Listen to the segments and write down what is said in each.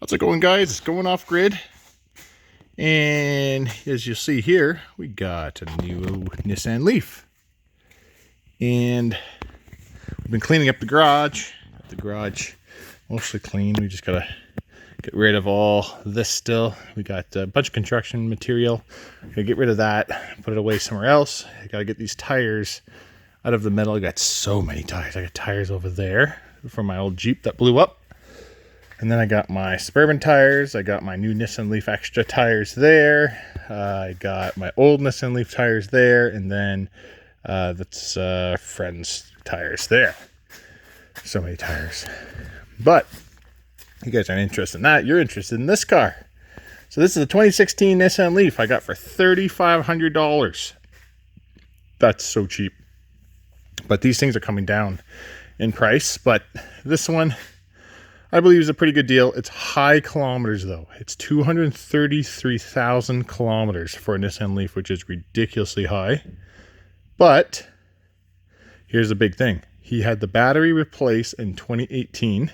How's it going, guys? It's going off grid. And as you'll see here, we got a new Nissan Leaf. And we've been cleaning up the garage. Got the garage mostly clean. We just gotta get rid of all this still. We got a bunch of construction material. Gotta get rid of that, put it away somewhere else. I gotta get these tires out of the middle. I got so many tires. I got tires over there from my old Jeep that blew up. And then I got my Suburban tires. I got my new Nissan Leaf Extra tires there. I got my old Nissan Leaf tires there. And then that's friend's tires there. So many tires. But you guys aren't interested in that. You're interested in this car. So this is a 2016 Nissan Leaf I got for $3,500. That's so cheap. But these things are coming down in price. But this one, I believe, is a pretty good deal. It's high kilometers, though. It's 233,000 kilometers for a Nissan Leaf, which is ridiculously high. But here's the big thing. He had the battery replaced in 2018.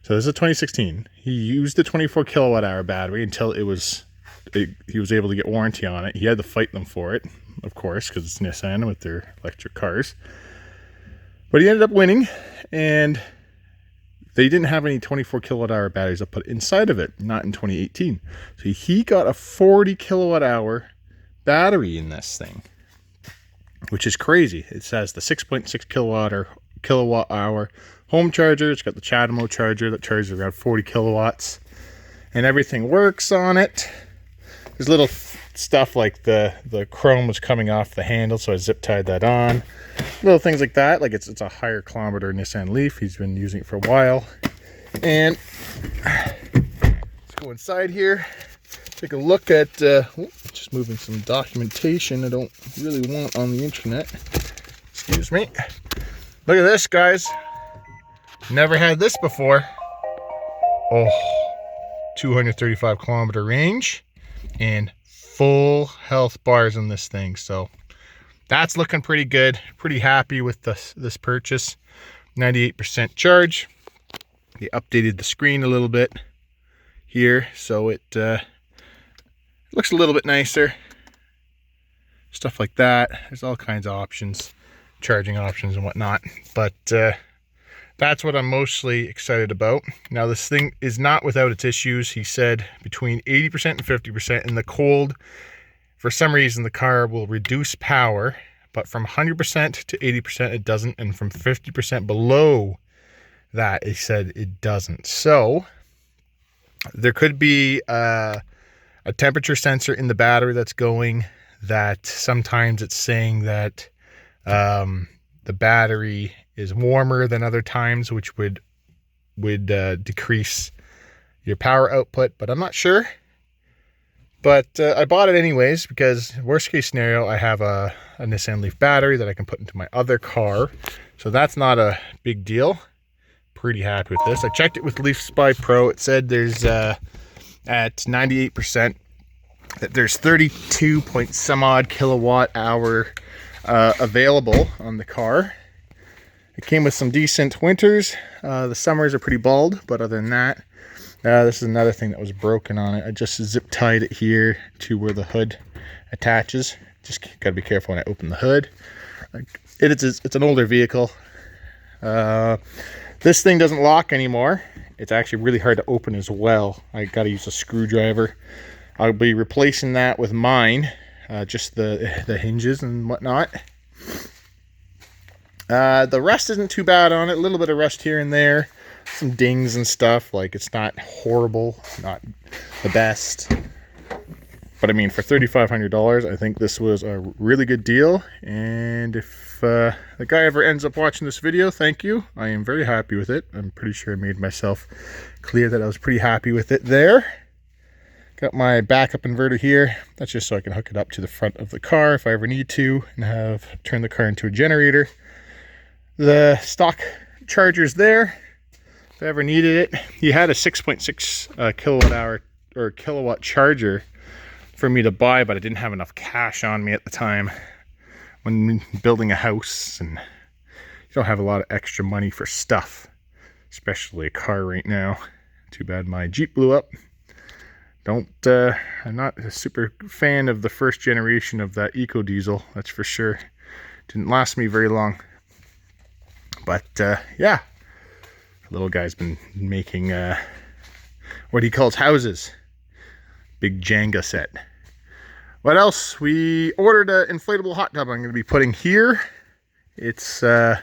So this is 2016. He used the 24 kilowatt hour battery until he was able to get warranty on it. He had to fight them for it, of course, because it's Nissan with their electric cars. But he ended up winning, and they didn't have any 24 kilowatt hour batteries up put inside of it, not in 2018. So he got a 40 kilowatt hour battery in this thing, which is crazy. It says the 6.6 kilowatt hour home charger. It's got the CHAdeMO charger that charges around 40 kilowatts, and everything works on it. There's little stuff like the chrome was coming off the handle, so I zip tied that on. Little things like that. Like it's a higher kilometer Nissan Leaf. He's been using it for a while. And let's go inside here. Take a look at just moving some documentation I don't really want on the internet. Excuse me. Look at this, guys. Never had this before. Oh, 235 kilometer range and full health bars in this thing. So that's looking pretty good. Pretty happy with this purchase. 98% charge. They updated the screen a little bit here, so it looks a little bit nicer. Stuff like that. There's all kinds of options, charging options and whatnot. But that's what I'm mostly excited about. Now, this thing is not without its issues. He said between 80% and 50%. In the cold, for some reason, the car will reduce power, but from 100% to 80% it doesn't, and from 50% below that, he said it doesn't. So there could be a temperature sensor in the battery that's going, that sometimes it's saying that the battery is warmer than other times, which would decrease your power output, but I'm not sure. But I bought it anyways because worst case scenario, I have a Nissan Leaf battery that I can put into my other car, so that's not a big deal. Pretty happy with this. I checked it with Leaf Spy Pro. It said there's at 98% that there's 32 point some odd kilowatt hour available on the car. It came with some decent winters. The summers are pretty bald, but other than that, this is another thing that was broken on it. I just zip tied it here to where the hood attaches. Just gotta be careful when I open the hood. It's an older vehicle. This thing doesn't lock anymore. It's actually really hard to open as well. I gotta use a screwdriver. I'll be replacing that with mine, just the hinges and whatnot. The rust isn't too bad on it. A little bit of rust here and there. Some dings and stuff. Like, it's not horrible. Not the best. But I mean, for $3,500, I think this was a really good deal. And if the guy ever ends up watching this video, thank you. I am very happy with it. I'm pretty sure I made myself clear that I was pretty happy with it there. Got my backup inverter here. That's just so I can hook it up to the front of the car if I ever need to, and turn the car into a generator. The stock charger's there if I ever needed it. He had a 6.6 kilowatt hour or kilowatt charger for me to buy, but I didn't have enough cash on me at the time when building a house, and you don't have a lot of extra money for stuff, especially a car right now. Too bad my Jeep blew up. I'm not a super fan of the first generation of that Eco Diesel, that's for sure. Didn't last me very long. But yeah, the little guy's been making what he calls houses. Big Jenga set. What else? We ordered an inflatable hot tub I'm going to be putting here. It's on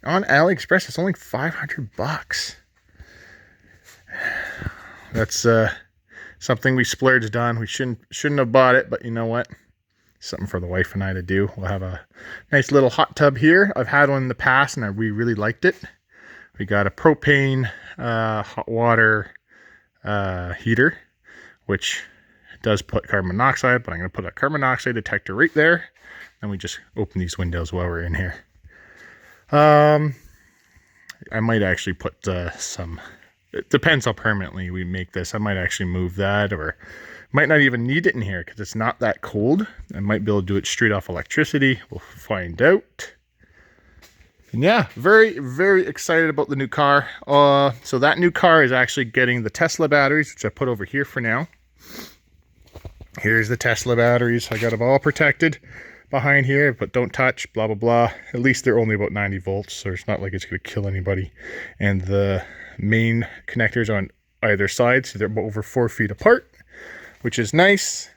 AliExpress. It's only $500. That's something we splurged on. We shouldn't have bought it, but you know what? Something for the wife and I to do. We'll have a nice little hot tub here. I've had one in the past and we really liked it. We got a propane hot water heater, which does put carbon monoxide, but I'm going to put a carbon monoxide detector right there. And we just open these windows while we're in here. I might actually put some, it depends how permanently we make this. I might actually move that, or might not even need it in here because it's not that cold. I might be able to do it straight off electricity. We'll find out. And yeah, very, very excited about the new car. So that new car is actually getting the Tesla batteries, which I put over here for now. Here's the Tesla batteries. I got them all protected behind here, but don't touch, blah, blah, blah. At least they're only about 90 volts, so it's not like it's going to kill anybody. And the main connectors on either side, so they're over 4 feet apart, which is nice.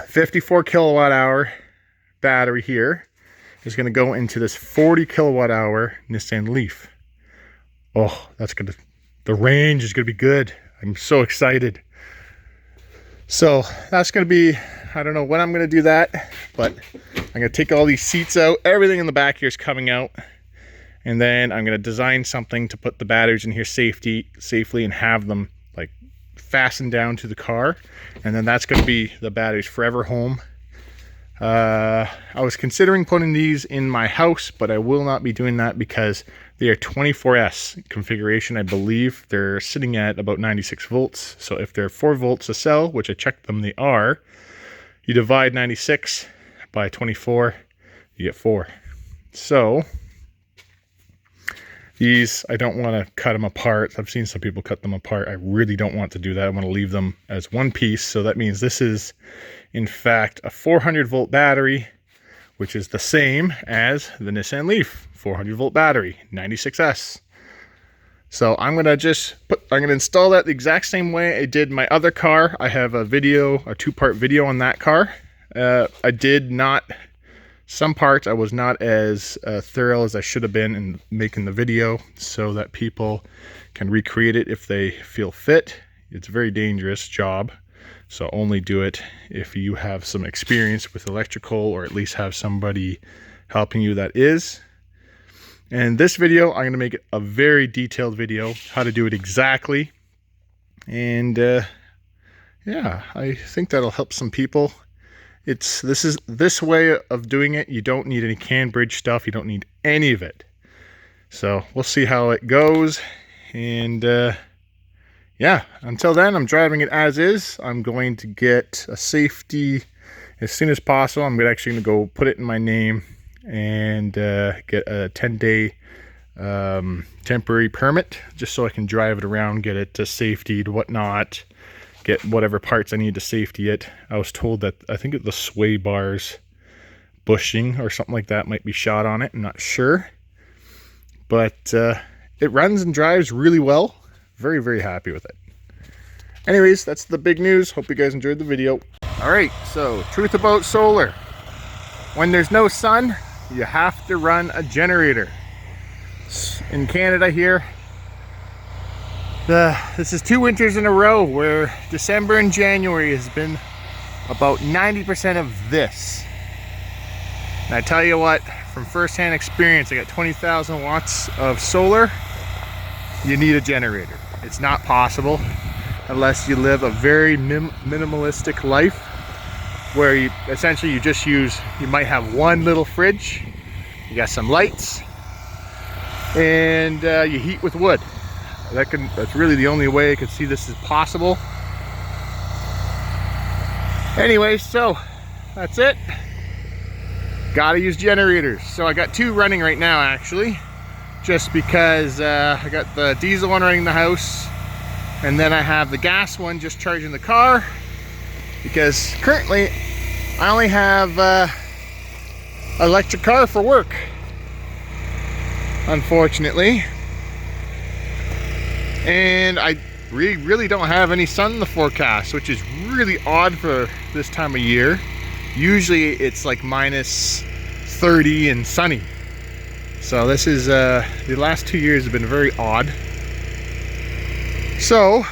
54 kilowatt hour battery here is going to go into this 40 kilowatt hour Nissan Leaf. Oh, that's going to, the range is going to be good. I'm so excited. So that's going to be, I don't know when I'm going to do that, but I'm going to take all these seats out. Everything in the back here is coming out. And then I'm going to design something to put the batteries in here safely and have them like fastened down to the car. And then that's going to be the batteries forever home. I was considering putting these in my house, but I will not be doing that because they are 24S configuration. I believe they're sitting at about 96 volts. So if they're 4 volts a cell, which I checked them, they are, you divide 96 by 24, you get 4. So these, I don't want to cut them apart. I've seen some people cut them apart. I really don't want to do that. I want to leave them as one piece. So that means this is, in fact, a 400 volt battery, which is the same as the Nissan Leaf 400 volt battery, 96S. So I'm going to install that the exact same way I did my other car. I have a video, a 2-part video on that car. Some parts I was not as thorough as I should have been in making the video so that people can recreate it if they feel fit. It's a very dangerous job. So only do it if you have some experience with electrical, or at least have somebody helping you that is. And this video, I'm going to make it a very detailed video, how to do it exactly. And yeah, I think that'll help some people. This way of doing it, you don't need any Cambridge stuff. You don't need any of it. So we'll see how it goes. And yeah, until then, I'm driving it as is. I'm going to get a safety as soon as possible. I'm actually going to go put it in my name and get a 10-day temporary permit, just so I can drive it around, get it to safety, whatnot, get whatever parts I need to safety it. I was told that I think the sway bars bushing or something like that might be shot on it. I'm not sure, but it runs and drives really well. Very, very happy with it. Anyways, that's the big news. Hope you guys enjoyed the video. All right, so truth about solar. When there's no sun, you have to run a generator. In Canada here, this is 2 winters in a row where December and January has been about 90% of this. And I tell you what, from first-hand experience, I got 20,000 watts of solar. You need a generator. It's not possible unless you live a very minimalistic life where you essentially you might have one little fridge, you got some lights, and you heat with wood. That's really the only way I could see this is possible. Anyway, so that's it. Gotta use generators. So I got 2 running right now actually. just because I got the diesel one running the house, and then I have the gas one just charging the car, because currently I only have electric car for work, unfortunately. And I really don't have any sun in the forecast, which is really odd for this time of year. Usually it's like minus 30 and sunny. So this is, the last 2 years have been very odd. So,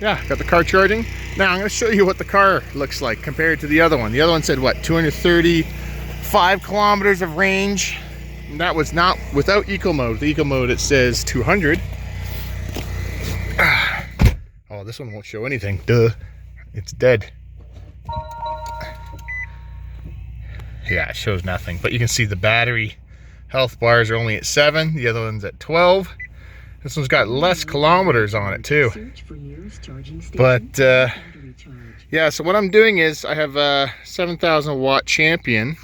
yeah, got the car charging. Now I'm gonna show you what the car looks like compared to the other one. The other one said what, 235 kilometers of range. And that was not without eco mode. The eco mode, it says 200. Oh, this one won't show anything. Duh. It's dead. Yeah, it shows nothing. But you can see the battery health bars are only at 7. The other one's at 12. This one's got less kilometers on it too. But yeah, so what I'm doing is I have a 7,000 watt Champion.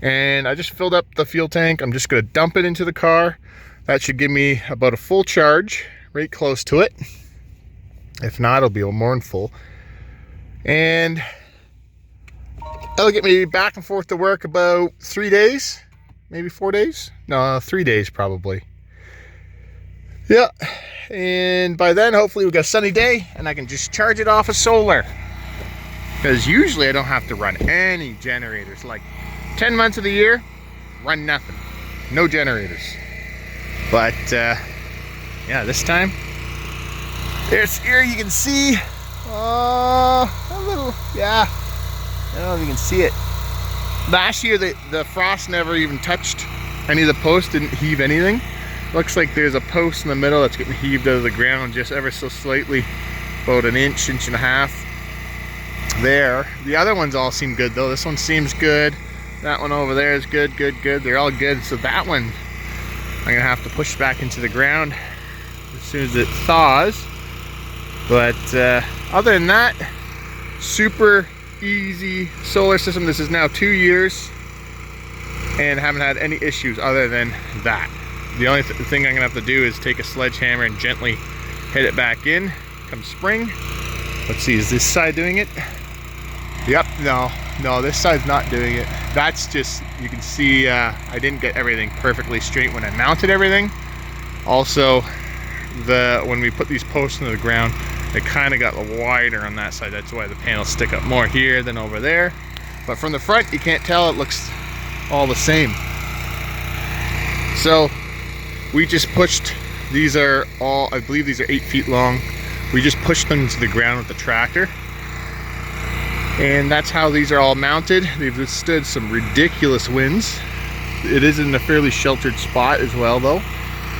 And I just filled up the fuel tank. I'm just going to dump it into the car. That should give me about a full charge, right close to it. If not, it'll be more full. And that'll get me back and forth to work about 3 days, maybe 4 days. No, 3 days probably. Yeah, and by then hopefully we've got a sunny day and I can just charge it off of solar. Because usually I don't have to run any generators. Like 10 months of the year, run nothing. No generators. But yeah, this time, here you can see, a little, yeah, I don't know if you can see it. Last year the frost never even touched any of the posts, didn't heave anything. Looks like there's a post in the middle that's getting heaved out of the ground just ever so slightly, about an inch and a half there. The other ones all seem good though. This one seems good. That one over there is good. They're all good. So that one I'm gonna have to push back into the ground as soon as it thaws. But other than that, super easy solar system. This is now 2 years and haven't had any issues other than that. The only thing I'm gonna have to do is take a sledgehammer and gently hit it back in come spring. Let's see, is this side doing it? Yep, no, this side's not doing it. That's just, you can see I didn't get everything perfectly straight when I mounted everything. Also, when we put these posts into the ground, it kind of got wider on that side. That's why the panels stick up more here than over there. But from the front, you can't tell, it looks all the same. So we just pushed, these are all, I believe these are 8 feet long. We just pushed them to the ground with the tractor. And that's how these are all mounted. They've withstood some ridiculous winds. It is in a fairly sheltered spot as well though.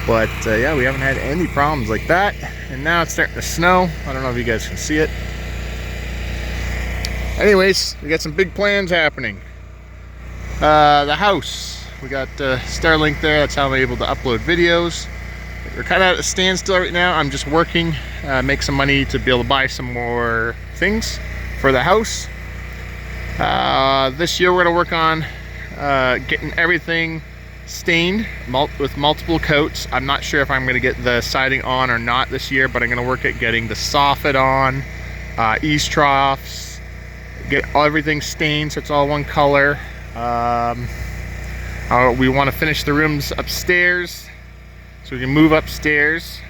But yeah, we haven't had any problems like that. And now it's starting to snow. I don't know if you guys can see it. Anyways, we got some big plans happening. The house, we got Starlink there. That's how I'm able to upload videos. We're kind of at a standstill right now. I'm just working, make some money to be able to buy some more things for the house. This year we're gonna work on getting everything stained with multiple coats. I'm not sure if I'm gonna get the siding on or not this year, but I'm gonna work at getting the soffit on, eaves troughs, get everything stained so it's all one color. We want to finish the rooms upstairs so we can move upstairs.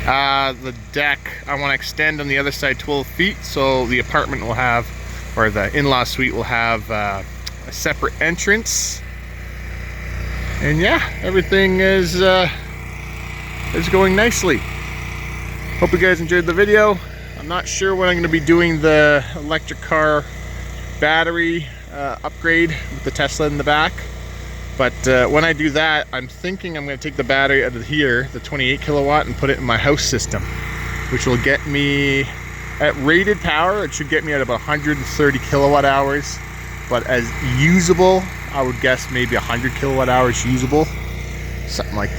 The deck I want to extend on the other side 12 feet so the apartment will have, or the in-law suite will have a separate entrance. And yeah, everything is going nicely. Hope you guys enjoyed the video. I'm not sure when I'm going to be doing the electric car battery upgrade with the Tesla in the back. But when I do that, I'm thinking I'm going to take the battery out of here, the 28 kilowatt, and put it in my house system, which will get me at rated power. It should get me at about 130 kilowatt hours, but as usable, I would guess maybe 100 kilowatt hours usable, something like that.